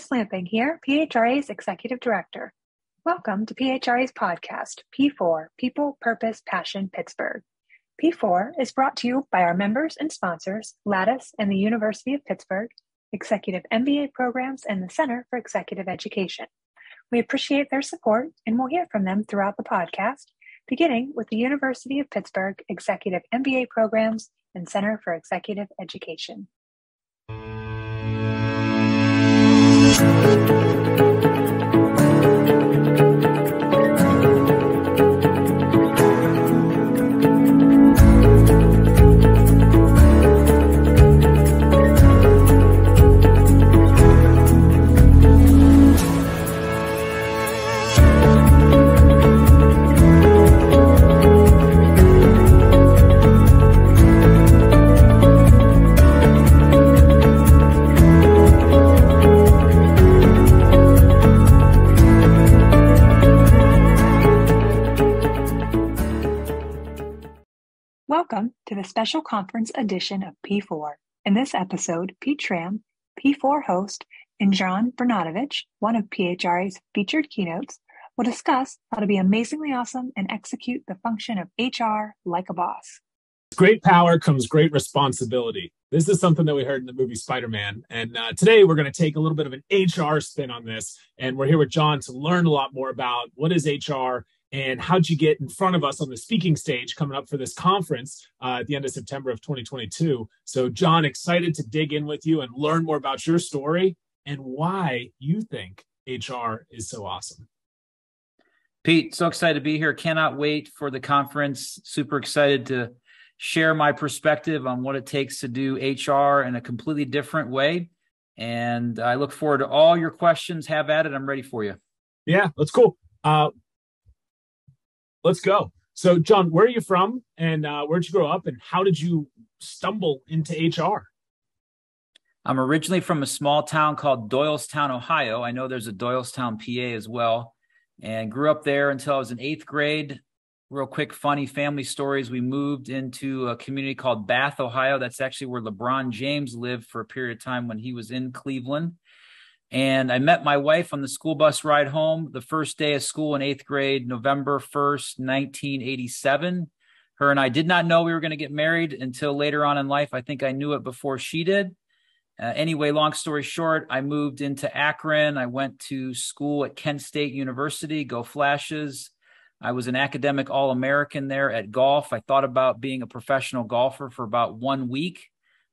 Chris Lamping here, PHRA's Executive Director. Welcome to PHRA's podcast, P4, People, Purpose, Passion, Pittsburgh. P4 is brought to you by our members and sponsors, Lattice and the University of Pittsburgh, Executive MBA programs, and the Center for Executive Education. We appreciate their support, and we'll hear from them throughout the podcast, beginning with the University of Pittsburgh Executive MBA programs and Center for Executive Education. Welcome to the special conference edition of P4. In this episode, Pete Schramm, P4 host, and John Bernatovicz, one of PHRA's featured keynotes, will discuss how to be amazingly awesome and execute the function of HR like a boss. Great power comes great responsibility. This is something that we heard in the movie Spider-Man. And today we're going to take a little bit of an HR spin on this. And we're here with John to learn a lot more about what is HR and how'd you get in front of us on the speaking stage coming up for this conference at the end of September of 2022. So John, excited to dig in with you and learn more about your story and why you think HR is so awesome. Pete, so excited to be here. Cannot wait for the conference. Super excited to share my perspective on what it takes to do HR in a completely different way. And I look forward to all your questions. Have at it. I'm ready for you. Yeah, that's cool. Let's go. So, John, where are you from, and where'd you grow up, and how did you stumble into HR? I'm originally from a small town called Doylestown, Ohio. I know there's a Doylestown, PA as well, and grew up there until I was in 8th grade. Real quick, funny family stories. We moved into a community called Bath, Ohio. That's actually where LeBron James lived for a period of time when he was in Cleveland. And I met my wife on the school bus ride home the first day of school in 8th grade, November 1st, 1987. Her and I did not know we were going to get married until later on in life. I think I knew it before she did. Anyway, long story short, I moved into Akron. I went to school at Kent State University, go Flashes. I was an academic All-American there at golf. I thought about being a professional golfer for about 1 week.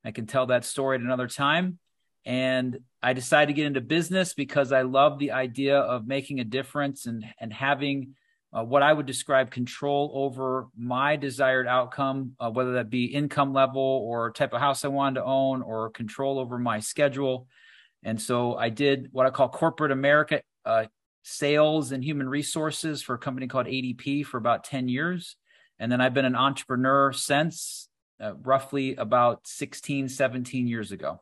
I can tell that story at another time. And I decided to get into business because I love the idea of making a difference and having what I would describe control over my desired outcome, whether that be income level or type of house I wanted to own or control over my schedule. And so I did what I call corporate America, sales and human resources for a company called ADP for about 10 years. And then I've been an entrepreneur since roughly about 16, 17 years ago.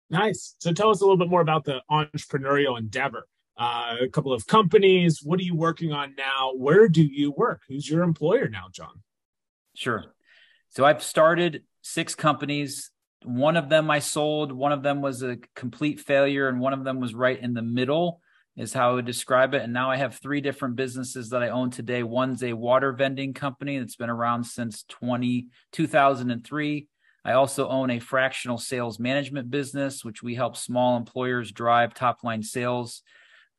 Nice. So tell us a little bit more about the Entrepreneurial Endeavor. A couple of companies. What are you working on now? Where do you work? Who's your employer now, John? Sure. So I've started 6 companies. One of them I sold. One of them was a complete failure. And one of them was right in the middle is how I would describe it. And now I have 3 different businesses that I own today. One's a water vending company that's been around since 2003. I also own a fractional sales management business, which we help small employers drive top-line sales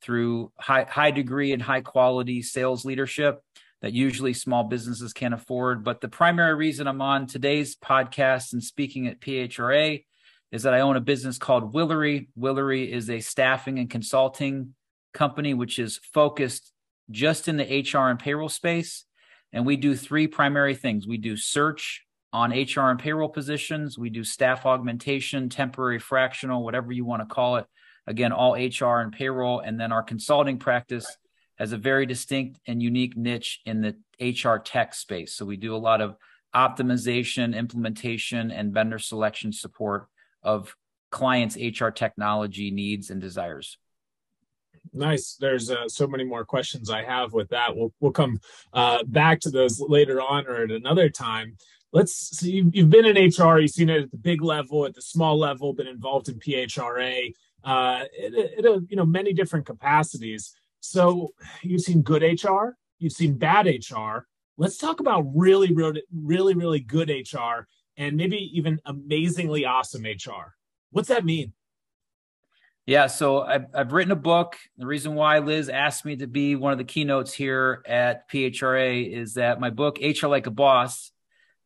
through high degree and high quality sales leadership that usually small businesses can't afford. But the primary reason I'm on today's podcast and speaking at PHRA is that I own a business called Willery. Willery is a staffing and consulting company, which is focused just in the HR and payroll space. And we do 3 primary things. We do search on HR and payroll positions. We do staff augmentation, temporary, fractional, whatever you want to call it. Again, all HR and payroll. And then our consulting practice has a very distinct and unique niche in the HR tech space. So we do a lot of optimization, implementation, and vendor selection support of clients' HR technology needs and desires. Nice. There's so many more questions I have with that. We'll come back to those later on or at another time. Let's see. You've been in HR. You've seen it at the big level, at the small level. Been involved in PHRA. many different capacities. So you've seen good HR, you've seen bad HR. Let's talk about really, really, really, really good HR and maybe even amazingly awesome HR. What's that mean? Yeah, so I've written a book. The reason why Liz asked me to be one of the keynotes here at PHRA is that my book, HR Like a Boss,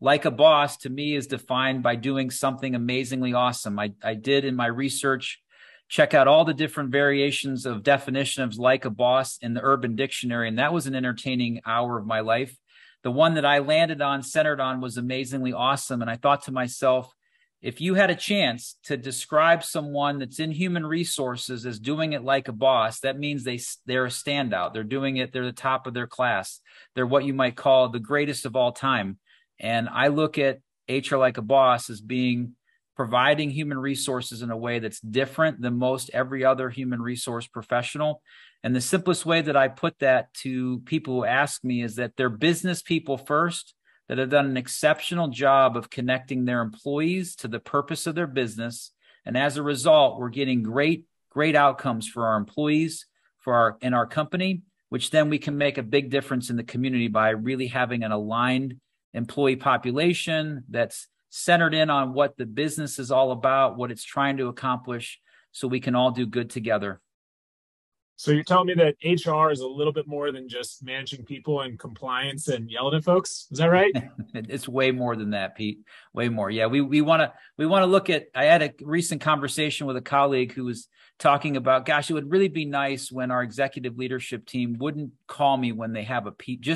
to me is defined by doing something amazingly awesome. I did in my research, check out all the different variations of definition of like a boss in the Urban Dictionary, and that was an entertaining hour of my life. The one that I landed on, centered on, was amazingly awesome. And I thought to myself, if you had a chance to describe someone that's in human resources as doing it like a boss, that means they're a standout. They're doing it. They're the top of their class. They're what you might call the greatest of all time. And I look at HR Like a Boss as providing human resources in a way that's different than most every other human resource professional. And the simplest way that I put that to people who ask me is that they're business people first, that have done an exceptional job of connecting their employees to the purpose of their business. And as a result, we're getting great outcomes for our employees, in our company, which then we can make a big difference in the community by really having an aligned employee population that's centered in on what the business is all about, what it's trying to accomplish, so we can all do good together. So you're telling me that HR is a little bit more than just managing people and compliance and yelling at folks. Is that right? It's way more than that, Pete. Way more. Yeah, we want to look at. I had a recent conversation with a colleague who was talking about, gosh, it would really be nice when our executive leadership team wouldn't call me when they have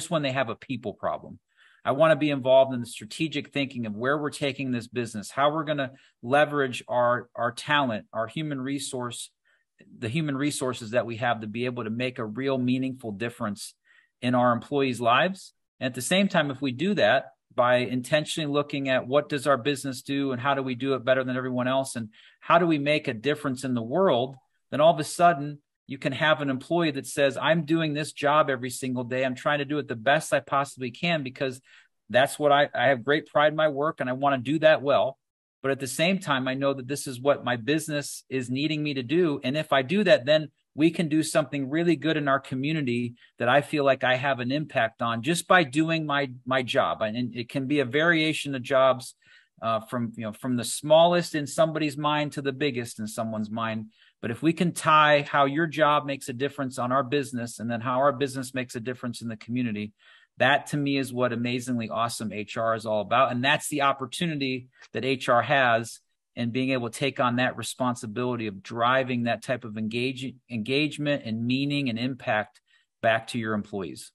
when they have a people problem. I want to be involved in the strategic thinking of where we're taking this business, how we're going to leverage our talent, the human resources that we have to be able to make a real meaningful difference in our employees' lives. And at the same time, if we do that by intentionally looking at what does our business do and how do we do it better than everyone else and how do we make a difference in the world, then all of a sudden you can have an employee that says, I'm doing this job every single day. I'm trying to do it the best I possibly can because that's what I have great pride in my work and I want to do that well. But at the same time, I know that this is what my business is needing me to do. And if I do that, then we can do something really good in our community that I feel like I have an impact on just by doing my job. And it can be a variation of jobs from the smallest in somebody's mind to the biggest in someone's mind. But if we can tie how your job makes a difference on our business and then how our business makes a difference in the community, that to me is what amazingly awesome HR is all about. And that's the opportunity that HR has in being able to take on that responsibility of driving that type of engagement and meaning and impact back to your employees.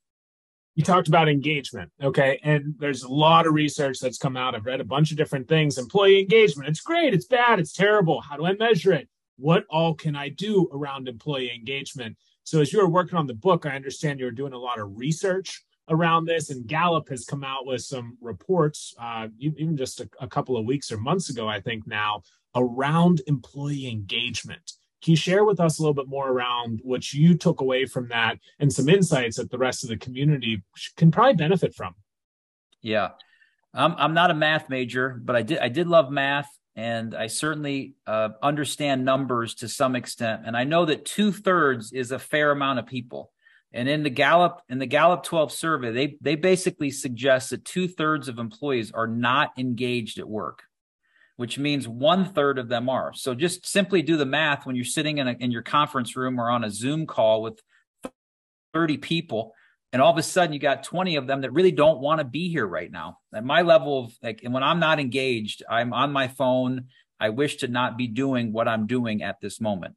You talked about engagement, okay? And there's a lot of research that's come out. I've read a bunch of different things. Employee engagement, it's great, it's bad, it's terrible. How do I measure it? What all can I do around employee engagement? So as you were working on the book, I understand you were doing a lot of research around this, and Gallup has come out with some reports, even just a couple of weeks or months ago, I think now, around employee engagement. Can you share with us a little bit more around what you took away from that and some insights that the rest of the community can probably benefit from? Yeah, I'm not a math major, but I did love math. And I certainly understand numbers to some extent. And I know that 2/3 is a fair amount of people. And in the Gallup 12 survey, they basically suggest that 2/3 of employees are not engaged at work, which means 1/3 of them are. So just simply do the math when you're sitting in your conference room or on a Zoom call with 30 people. And all of a sudden you got 20 of them that really don't want to be here right now. At my level of and when I'm not engaged, I'm on my phone. I wish to not be doing what I'm doing at this moment.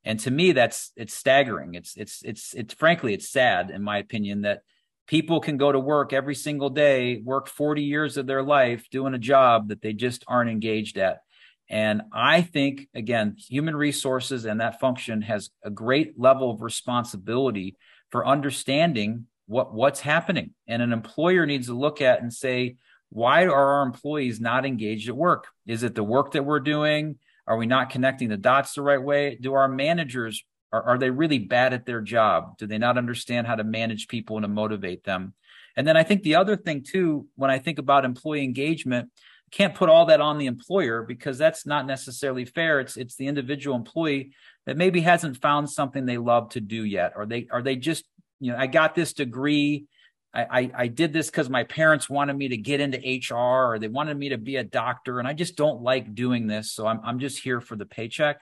And to me, it's staggering. It's frankly, it's sad in my opinion that people can go to work every single day, work 40 years of their life doing a job that they just aren't engaged at. And I think, again, human resources and that function has a great level of responsibility for understanding what's happening. And an employer needs to look at and say, why are our employees not engaged at work? Is it the work that we're doing? Are we not connecting the dots the right way? Do our managers, are they really bad at their job? Do they not understand how to manage people and to motivate them? And then I think the other thing too, when I think about employee engagement, can't put all that on the employer, because that's not necessarily fair. It's the individual employee that maybe hasn't found something they love to do yet, or they just, I got this degree. I did this because my parents wanted me to get into HR, or they wanted me to be a doctor, and I just don't like doing this. So I'm just here for the paycheck.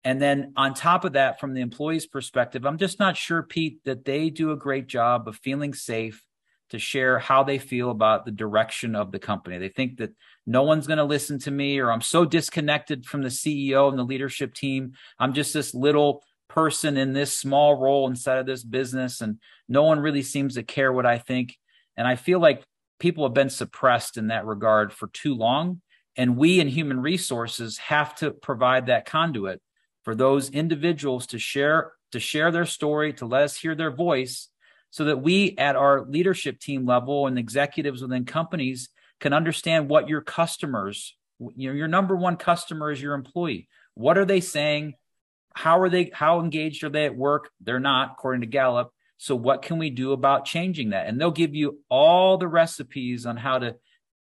And then on top of that, from the employee's perspective, I'm just not sure, Pete, that they do a great job of feeling safe to share how they feel about the direction of the company. They think that no one's going to listen to me, or I'm so disconnected from the CEO and the leadership team. I'm just this little person in this small role inside of this business, and no one really seems to care what I think. And I feel like people have been suppressed in that regard for too long. And we in human resources have to provide that conduit for those individuals to share their story, to let us hear their voice, so that we at our leadership team level and executives within companies can understand what your customers, your number one customer is your employee. What are they saying? How engaged are they at work? They're not, according to Gallup. So what can we do about changing that? And they'll give you all the recipes on how to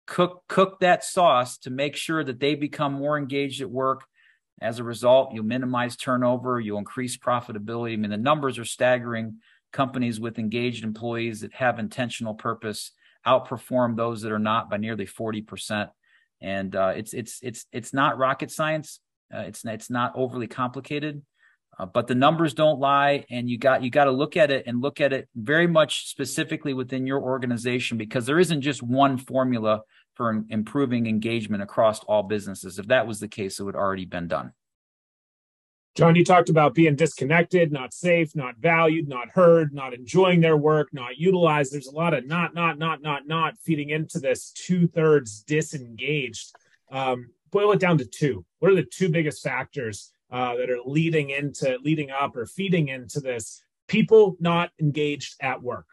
cook that sauce to make sure that they become more engaged at work. As a result, you'll minimize turnover, you'll increase profitability. I mean, the numbers are staggering. Companies with engaged employees that have intentional purpose outperform those that are not by nearly 40%. And it's not rocket science. It's not overly complicated, but the numbers don't lie. And you got to look at it very much specifically within your organization, because there isn't just one formula for improving engagement across all businesses. If that was the case, it would already been done. John, you talked about being disconnected, not safe, not valued, not heard, not enjoying their work, not utilized. There's a lot of not feeding into this 2/3 disengaged. Boil it down to two. What are the two biggest factors that are leading up or feeding into this? People not engaged at work.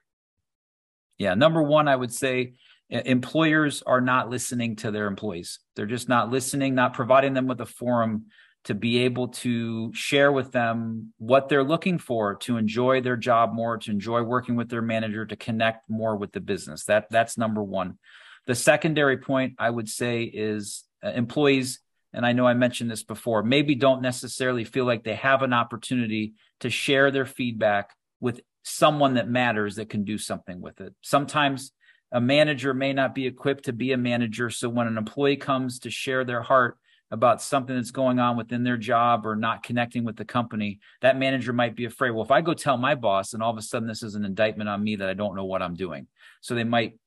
Yeah. Number one, I would say employers are not listening to their employees. They're just not listening, not providing them with a forum to be able to share with them what they're looking for, to enjoy their job more, to enjoy working with their manager, to connect more with the business. That's number one. The secondary point I would say is employees, and I know I mentioned this before, maybe don't necessarily feel like they have an opportunity to share their feedback with someone that matters, that can do something with it. Sometimes a manager may not be equipped to be a manager. So when an employee comes to share their heart about something that's going on within their job or not connecting with the company, that manager might be afraid, well, if I go tell my boss and all of a sudden this is an indictment on me that I don't know what I'm doing. So they might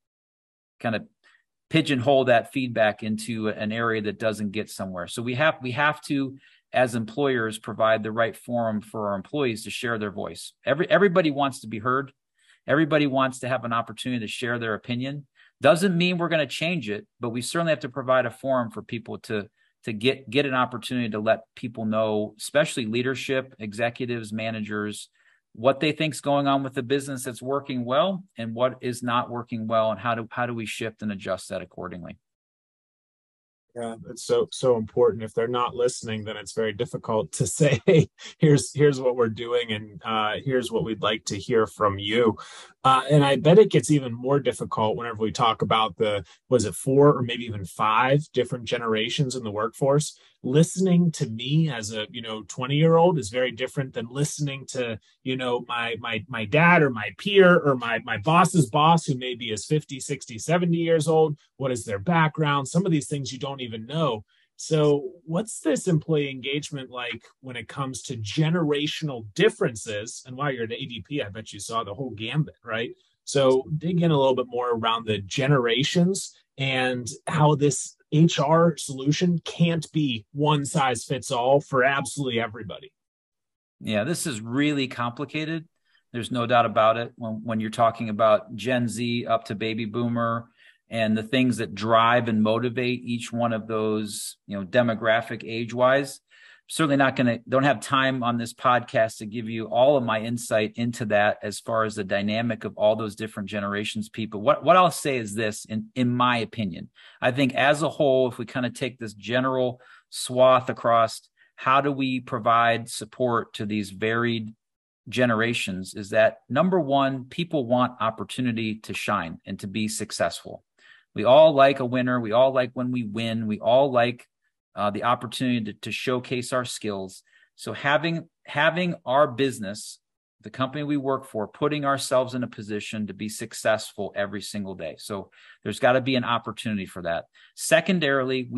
kind of pigeonhole that feedback into an area that doesn't get somewhere. So we have to, as employers, provide the right forum for our employees to share their voice. Everybody wants to be heard. Everybody wants to have an opportunity to share their opinion. Doesn't mean we're going to change it, but we certainly have to provide a forum for people to get an opportunity to let people know, especially leadership, executives, managers, what they think is going on with the business that's working well and what is not working well, and how do we shift and adjust that accordingly. Yeah, it's so important. If they're not listening, then it's very difficult to say, hey, here's what we're doing, and here's what we'd like to hear from you. And I bet it gets even more difficult whenever we talk about was it 4 or maybe even 5 different generations in the workforce. Listening to me as a 20-year-old is very different than listening to my dad or my peer or my boss's boss, who maybe is 50, 60, 70 years old. What is their background? Some of these things you don't even know. So what's this employee engagement like when it comes to generational differences? And while you're at ADP, I bet you saw the whole gambit, right? So dig in a little bit more around the generations and how this HR solution can't be one size fits all for absolutely everybody. Yeah, this is really complicated. There's no doubt about it. When you're talking about Gen Z up to baby boomer and the things that drive and motivate each one of those, demographic age-wise, certainly don't have time on this podcast to give you all of my insight into that as far as the dynamic of all those different generations people. What I'll say is this, in my opinion, I think as a whole, if we kind of take this general swath across, how do we provide support to these varied generations, is that number one, people want opportunity to shine and to be successful. We all like a winner. We all like when we win. We all like the opportunity to showcase our skills. So having our business, the company we work for, putting ourselves in a position to be successful every single day. So there's got to be an opportunity for that. Secondarily,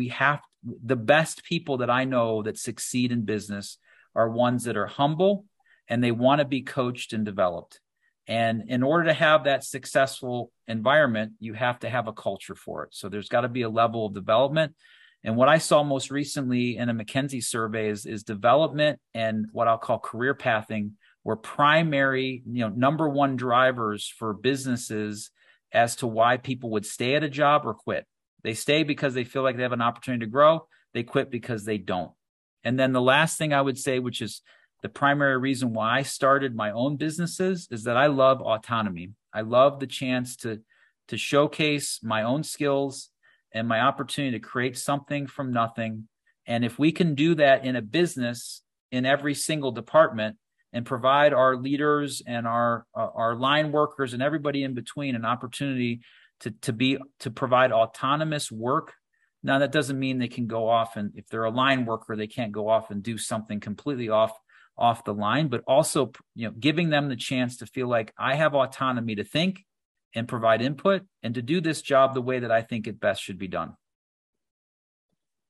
the best people that I know that succeed in business are ones that are humble and they want to be coached and developed. And in order to have that successful environment, you have to have a culture for it. So there's got to be a level of development. And what I saw most recently in a McKinsey survey is development and what I'll call career pathing were primary, number one drivers for businesses as to why people would stay at a job or quit. They stay because they feel like they have an opportunity to grow. They quit because they don't. And then the last thing I would say, which is the primary reason why I started my own businesses, is that I love autonomy. I love the chance to showcase my own skills and my opportunity to create something from nothing. And if we can do that in a business in every single department and provide our leaders and our line workers and everybody in between an opportunity to provide autonomous work. Now, that doesn't mean they can go off, and if they're a line worker, they can't go off and do something completely off the line, but also, giving them the chance to feel like I have autonomy to think and provide input and to do this job the way that I think it best should be done.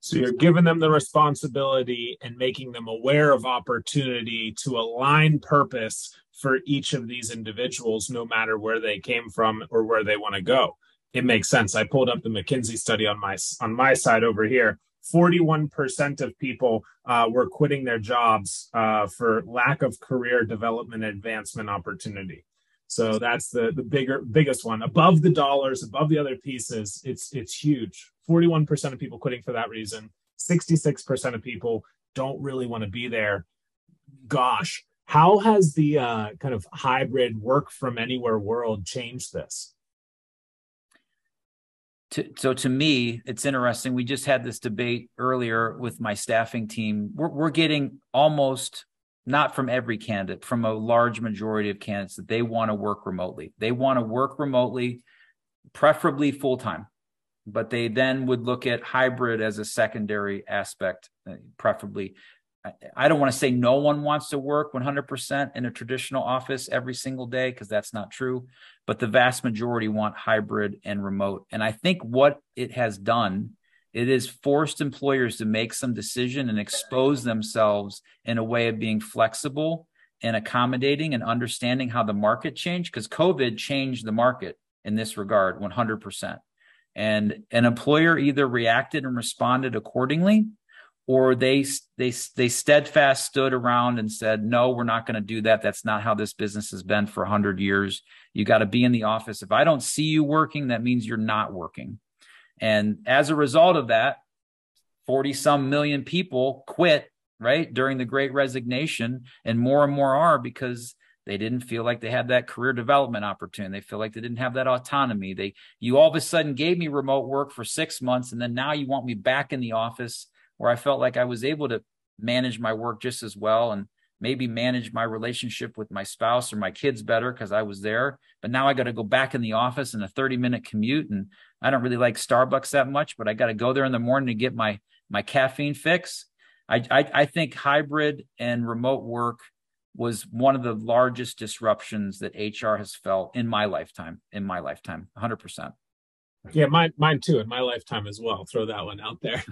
So you're giving them the responsibility and making them aware of opportunity to align purpose for each of these individuals, no matter where they came from or where they want to go. It makes sense. I pulled up the McKinsey study on my side over here. 41% of people were quitting their jobs for lack of career development and advancement opportunity. So that's the biggest one. Above the dollars, above the other pieces, it's huge. 41% of people quitting for that reason. 66% of people don't really want to be there. Gosh, how has the kind of hybrid work from anywhere world changed this? So to me, it's interesting. We just had this debate earlier with my staffing team. We're getting almost, not from every candidate, from a large majority of candidates, that they want to work remotely. They want to work remotely, preferably full-time, but they then would look at hybrid as a secondary aspect, preferably. I don't want to say no one wants to work 100% in a traditional office every single day, because that's not true, but the vast majority want hybrid and remote. And I think what it has done, it has forced employers to make some decision and expose themselves in a way of being flexible and accommodating and understanding how the market changed, because COVID changed the market in this regard 100%. And an employer either reacted and responded accordingly, or they steadfast stood around and said, no, we're not going to do that. That's not how this business has been for 100 years. You got to be in the office. If I don't see you working, that means you're not working. And as a result of that, 40-some million people quit, right, during the Great Resignation, and more are because they didn't feel like they had that career development opportunity. They feel like they didn't have that autonomy. You all of a sudden gave me remote work for 6 months, and then now you want me back in the office, where I felt like I was able to manage my work just as well and maybe manage my relationship with my spouse or my kids better because I was there. But now I got to go back in the office in a 30-minute commute, and I don't really like Starbucks that much, but I got to go there in the morning to get my caffeine fix. I think hybrid and remote work was one of the largest disruptions that HR has felt in my lifetime, 100%. Yeah, mine too, in my lifetime as well. Throw that one out there.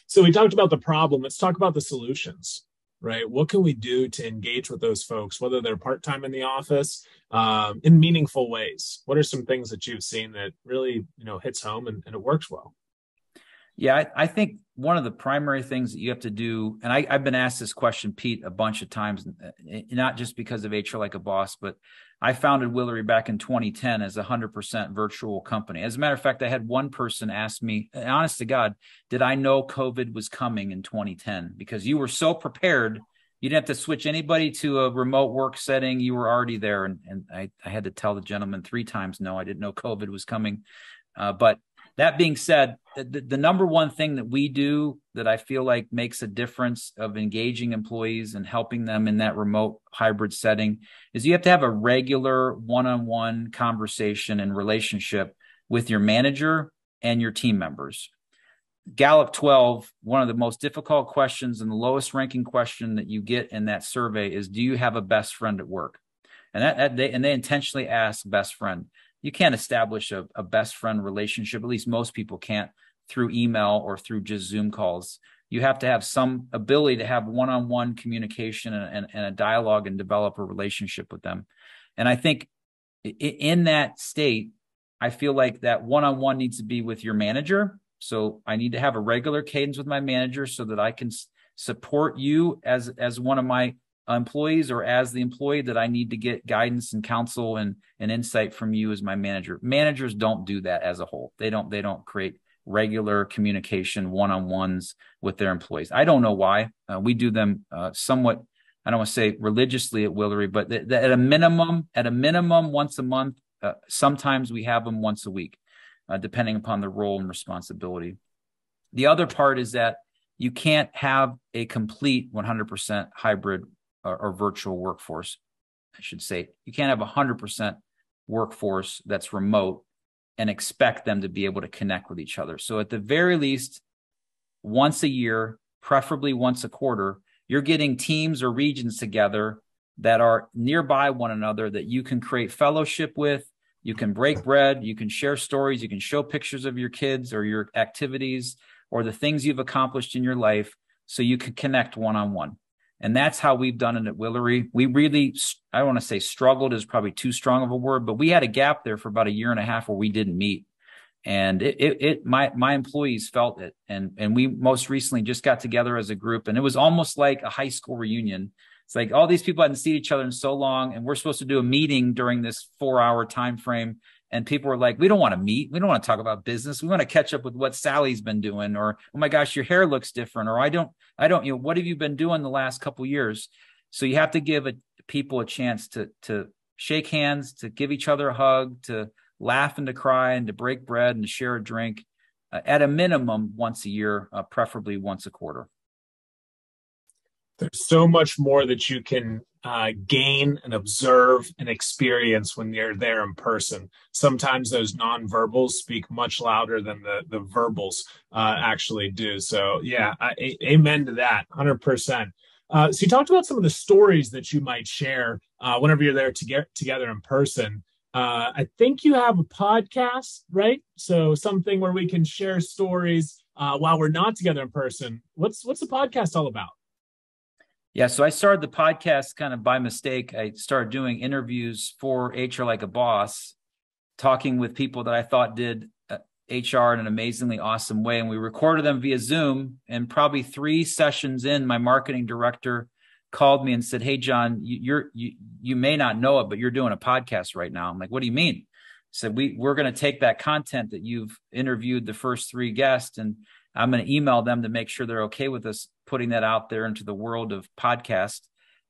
So we talked about the problem. Let's talk about the solutions, right? What can we do to engage with those folks, whether they're part-time in the office, in meaningful ways? What are some things that you've seen that really, hits home and it works well? Yeah, I think one of the primary things that you have to do, and I've been asked this question, Pete, a bunch of times, not just because of HR Like a Boss, but I founded Willery back in 2010 as a 100% virtual company. As a matter of fact, I had one person ask me, honest to God, did I know COVID was coming in 2010? Because you were so prepared, you didn't have to switch anybody to a remote work setting. You were already there. And I had to tell the gentleman 3 times, no, I didn't know COVID was coming. But that being said, the number one thing that we do that I feel like makes a difference of engaging employees and helping them in that remote hybrid setting is you have to have a regular one-on-one conversation and relationship with your manager and your team members. Gallup 12, one of the most difficult questions and the lowest ranking question that you get in that survey is, do you have a best friend at work? And they intentionally ask best friend. You can't establish a best friend relationship, at least most people can't, through email or through just Zoom calls. You have to have some ability to have one-on-one communication and a dialogue and develop a relationship with them. And I think in that state, I feel like that one-on-one needs to be with your manager. So I need to have a regular cadence with my manager so that I can support you as one of my employees, or as the employee that I need to get guidance and counsel and insight from you as my manager. Managers don't do that as a whole. They don't create regular communication one-on-ones with their employees. I don't know why. We do them somewhat, I don't want to say religiously at Willery, but at a minimum once a month. Sometimes we have them once a week, depending upon the role and responsibility. The other part is that you can't have a complete 100% hybrid or virtual workforce, I should say. You can't have 100% workforce that's remote and expect them to be able to connect with each other. So at the very least, once a year, preferably once a quarter, you're getting teams or regions together that are nearby one another that you can create fellowship with. You can break bread, you can share stories, you can show pictures of your kids or your activities or the things you've accomplished in your life so you can connect one-on-one. And that's how we've done it at Willery. We really, I don't want to say struggled is probably too strong of a word, but we had a gap there for about 1.5 years where we didn't meet. And my employees felt it. And we most recently just got together as a group, and it was almost like a high school reunion. It's like all these people hadn't seen each other in so long, and we're supposed to do a meeting during this 4-hour time frame. And people were like, we don't want to meet. We don't want to talk about business. We want to catch up with what Sally's been doing, or, oh my gosh, your hair looks different. Or I don't, what have you been doing the last couple of years? So you have to give people a chance to shake hands, to give each other a hug, to laugh and to cry and to break bread and to share a drink at a minimum once a year, preferably once a quarter. There's so much more that you can gain and observe and experience when you're there in person. Sometimes those nonverbals speak much louder than the verbals actually do. So yeah, amen to that, 100%. So you talked about some of the stories that you might share whenever you're there together in person. I think you have a podcast, right? So something where we can share stories while we're not together in person. What's the podcast all about? Yeah, so I started the podcast kind of by mistake. I started doing interviews for HR Like a Boss, talking with people that I thought did HR in an amazingly awesome way. And we recorded them via Zoom. And probably 3 sessions in, my marketing director called me and said, "Hey, John, you may not know it, but you're doing a podcast right now." I'm like, "What do you mean?" He said, we're going to take that content that you've interviewed the first 3 guests, and I'm going to email them to make sure they're okay with us putting that out there into the world of podcast.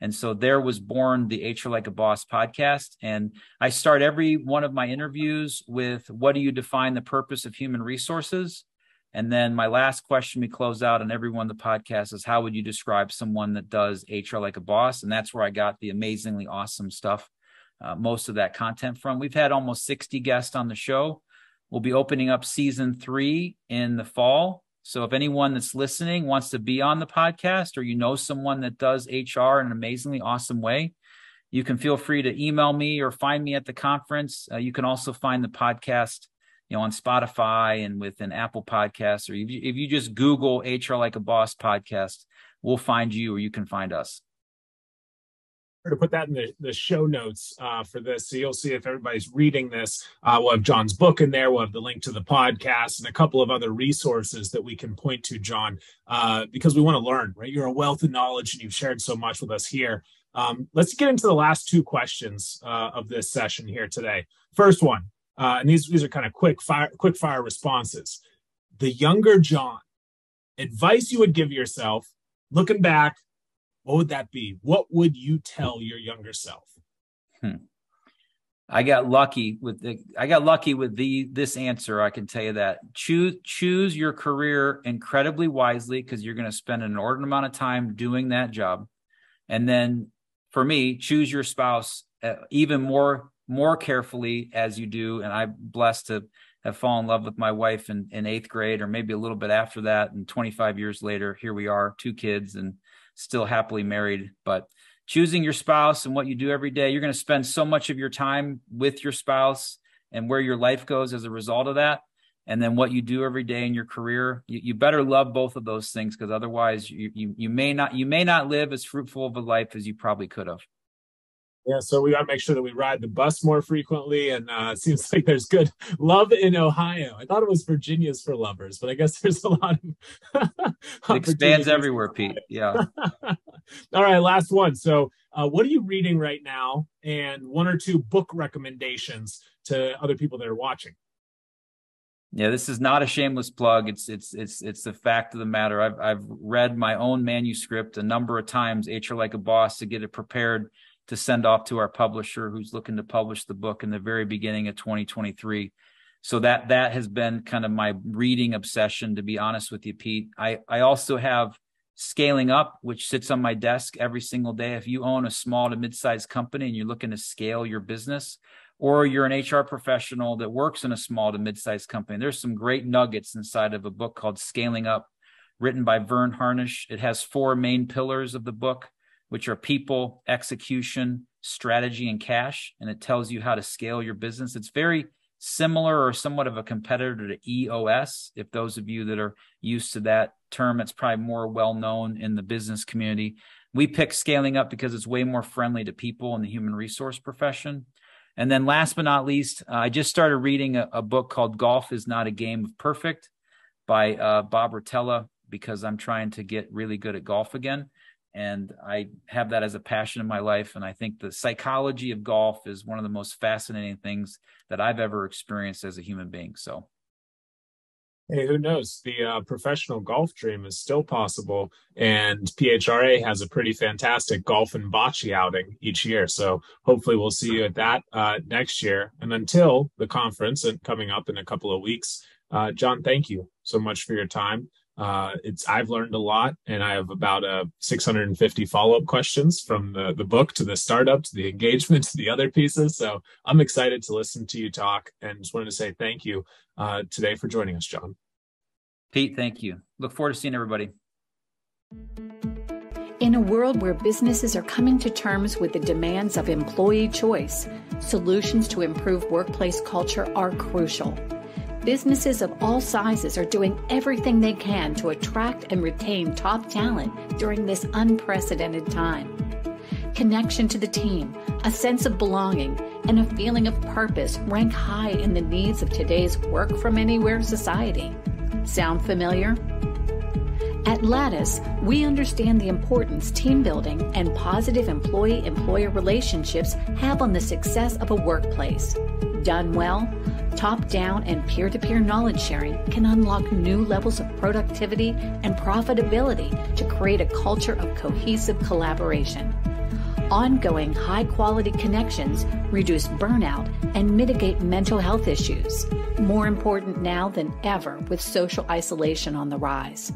And so there was born the HR Like a Boss podcast. And I start every one of my interviews with, what do you define the purpose of human resources? And then my last question we close out on every one of the podcasts is, how would you describe someone that does HR like a boss? And that's where I got the amazingly awesome stuff, most of that content from. We've had almost 60 guests on the show. We'll be opening up season 3 in the fall. So if anyone that's listening wants to be on the podcast, or you know someone that does HR in an amazingly awesome way, you can feel free to email me or find me at the conference. You can also find the podcast, on Spotify and within Apple Podcasts, or if you just Google HR Like a Boss podcast, we'll find you, or you can find us. To put that in the show notes for this, so you'll see if everybody's reading this, we'll have John's book in there. We'll have the link to the podcast and a couple of other resources that we can point to, John, because we want to learn, right? You're a wealth of knowledge and you've shared so much with us here. Let's get into the last 2 questions of this session here today. First one, and these are kind of quick fire responses. The younger John, advice you would give yourself looking back, what would that be? What would you tell your younger self? I got lucky with this answer. I can tell you that. Choose your career incredibly wisely, because you're going to spend an inordinate amount of time doing that job. And then for me, choose your spouse even more more carefully as you do. And I'm blessed to have fallen in love with my wife in 8th grade, or maybe a little bit after that. And 25 years later, here we are, 2 kids and still happily married. But choosing your spouse and what you do every day, you're going to spend so much of your time with your spouse, and where your life goes as a result of that. And then what you do every day in your career, you better love both of those things, because otherwise you may not live as fruitful of a life as you probably could have. Yeah, so we got to make sure that we ride the bus more frequently, and it seems like there's good love in Ohio. I thought it was Virginia's for lovers, but I guess there's a lot of it expands everywhere, Pete. Yeah. All right, last one. So what are you reading right now, and 1 or 2 book recommendations to other people that are watching? Yeah, this is not a shameless plug. It's the fact of the matter. I've read my own manuscript a number of times, HR Like a Boss, to get it prepared to send off to our publisher, who's looking to publish the book in the very beginning of 2023. So that has been kind of my reading obsession, to be honest with you, Pete. I also have Scaling Up, which sits on my desk every single day. If you own a small to mid-sized company and you're looking to scale your business, or you're an HR professional that works in a small to mid-sized company, there's some great nuggets inside of a book called Scaling Up, written by Vern Harnish. It has 4 main pillars of the book, which are people, execution, strategy, and cash. And it tells you how to scale your business. It's very similar or somewhat of a competitor to EOS. If those of you that are used to that term, it's probably more well-known in the business community. We pick Scaling Up because it's way more friendly to people in the human resource profession. And then last but not least, I just started reading a book called Golf is Not a Game of Perfect by Bob Rotella, because I'm trying to get really good at golf again. And I have that as a passion in my life. And I think the psychology of golf is one of the most fascinating things that I've ever experienced as a human being. So, hey, who knows? The professional golf dream is still possible. And PHRA has a pretty fantastic golf and bocce outing each year. So hopefully we'll see you at that next year. And until the conference and coming up in a couple of weeks, John, thank you so much for your time. I've learned a lot, and I have about 650 follow-up questions from the book to the startup to the engagement to the other pieces. So I'm excited to listen to you talk, and just wanted to say thank you today for joining us, John. Pete, thank you. Look forward to seeing everybody. In a world where businesses are coming to terms with the demands of employee choice, solutions to improve workplace culture are crucial. Businesses of all sizes are doing everything they can to attract and retain top talent during this unprecedented time. Connection to the team, a sense of belonging, and a feeling of purpose rank high in the needs of today's work-from-anywhere society. Sound familiar? At Lattice, we understand the importance team building and positive employee-employer relationships have on the success of a workplace. Done well, top-down and peer-to-peer knowledge sharing can unlock new levels of productivity and profitability to create a culture of cohesive collaboration. Ongoing high-quality connections reduce burnout and mitigate mental health issues, more important now than ever with social isolation on the rise.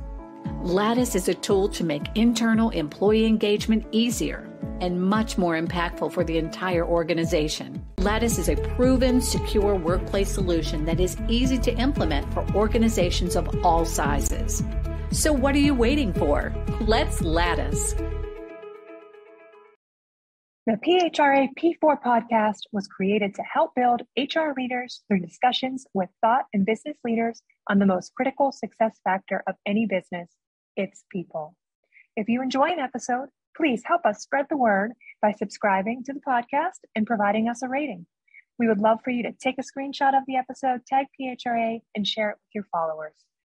Lattice is a tool to make internal employee engagement easier and much more impactful for the entire organization. Lattice is a proven, secure workplace solution that is easy to implement for organizations of all sizes. So what are you waiting for? Let's Lattice. The PHRA P4 podcast was created to help build HR leaders through discussions with thought and business leaders on the most critical success factor of any business, its people. If you enjoy an episode, please help us spread the word by subscribing to the podcast and providing us a rating. We would love for you to take a screenshot of the episode, tag PHRA, and share it with your followers.